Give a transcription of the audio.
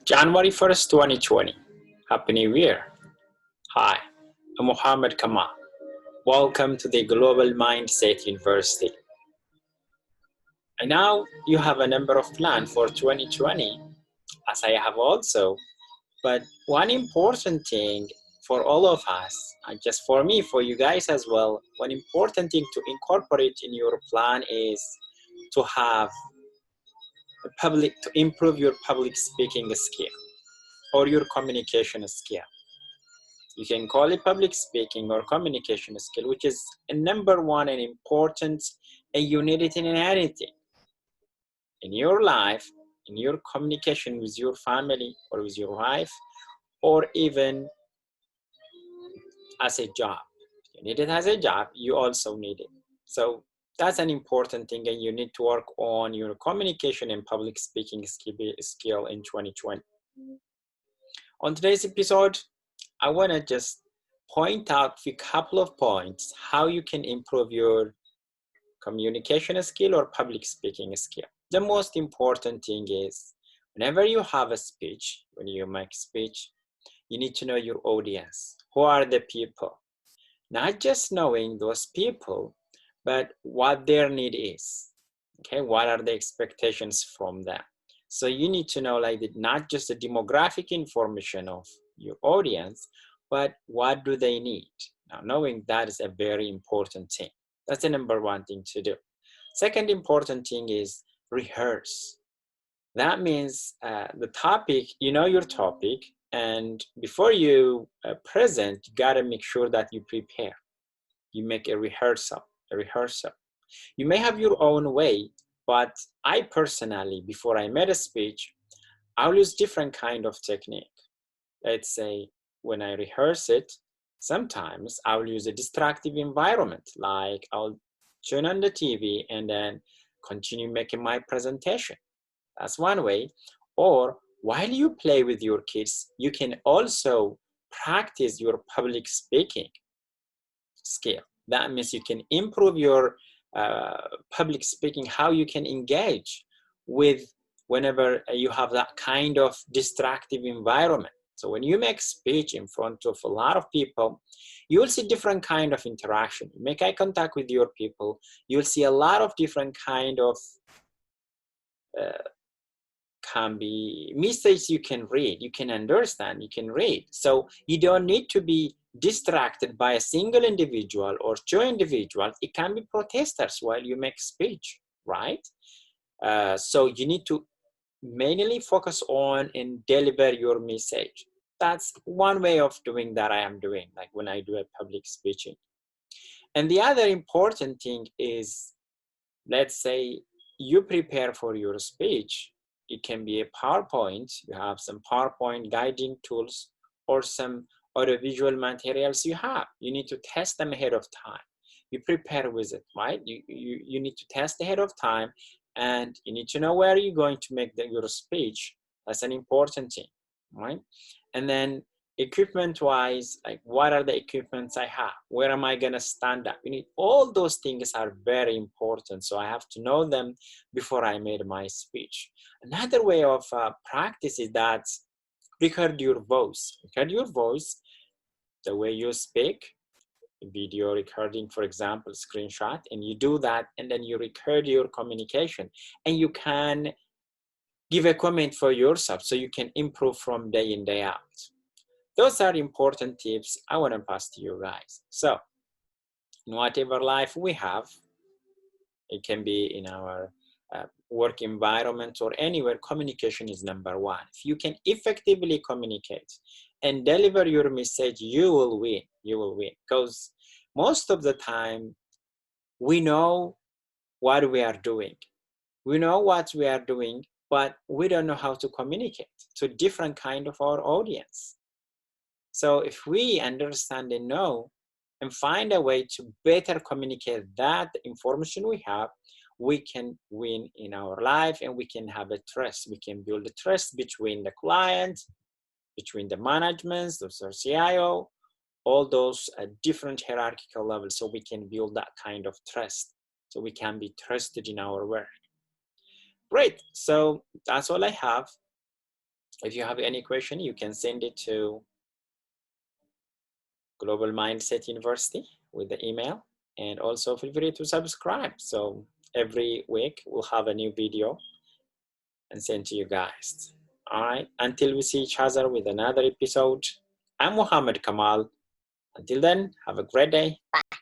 January 1st, 2020. Happy New Year. Hi, I'm Mohammed Kamal. Welcome to the Global Mindset University. I know you have a number of plans for 2020, as I have also, but one important thing for all of us, and just for me, for you guys as well, one important thing to incorporate in your plan is to have to improve your public speaking skill or your communication skill. You can call it public speaking or communication skill, which is a number one and important, and you need it in anything in your life, in your communication with your family or with your wife, or even as a job. You need it as a job, you also need it. So that's an important thing, and you need to work on your communication and public speaking skill in 2020. On today's episode, I want to just point out a couple of points how you can improve your communication skill or public speaking skill. The most important thing is whenever you have a speech, when you make speech, you need to know your audience. Who are the people? Not just knowing those people, but what their need is. Okay, what are the expectations from them? So you need to know not just the demographic information of your audience, but what do they need? Now, knowing that is a very important thing. That's the number one thing to do. Second important thing is rehearse. That means the topic, you know your topic, and before you present, you gotta make sure that you prepare. You make a rehearsal. You may have your own way, but I personally, before I made a speech, I'll use different kind of technique. Let's say when I rehearse it, sometimes I'll use a distractive environment, like I'll turn on the TV and then continue making my presentation. That's one way. Or while you play with your kids, you can also practice your public speaking skill. That means you can improve your public speaking, how you can engage with whenever you have that kind of distractive environment. So when you make speech in front of a lot of people, you will see different kind of interaction. You make eye contact with your people, you'll see a lot of different kind of can be messages you can read, you can understand, you can read. So you don't need to be distracted by a single individual or two individuals. It can be protesters while you make speech, right? So you need to mainly focus on and deliver your message. That's one way of doing that I am doing, like when I do a public speaking. And the other important thing is, let's say you prepare for your speech. It can be a PowerPoint. You have some PowerPoint guiding tools or some audiovisual materials you have. You need to test them ahead of time. You prepare with it, right? You need to test ahead of time, and you need to know where you're going to make your speech. That's an important thing, right? And then equipment wise, like what are the equipments I have? Where am I gonna stand up? You need, all those things are very important. So I have to know them before I made my speech. Another way of practice is that record your voice. Record your voice, the way you speak, video recording, for example, screenshot, and you do that, and then you record your communication, and you can give a comment for yourself so you can improve from day in, day out. Those are important tips I want to pass to you guys. So in whatever life we have, it can be in our work environment or anywhere, communication is number one. If you can effectively communicate and deliver your message, you will win. You will win. Because most of the time, we know what we are doing. We know what we are doing, but we don't know how to communicate to different kind of our audience. So if we understand and know and find a way to better communicate that information we have, we can win in our life, and we can have a trust. We can build a trust between the client, between the managements, the CIO, all those different hierarchical levels. So we can build that kind of trust. So we can be trusted in our work. Great. So that's all I have. If you have any question, you can send it to Global Mindset University with the email, and also feel free to subscribe. So every week we'll have a new video and send to you guys. All right, until we see each other with another episode, I'm Muhammad Kamal. Until then, have a great day. Bye.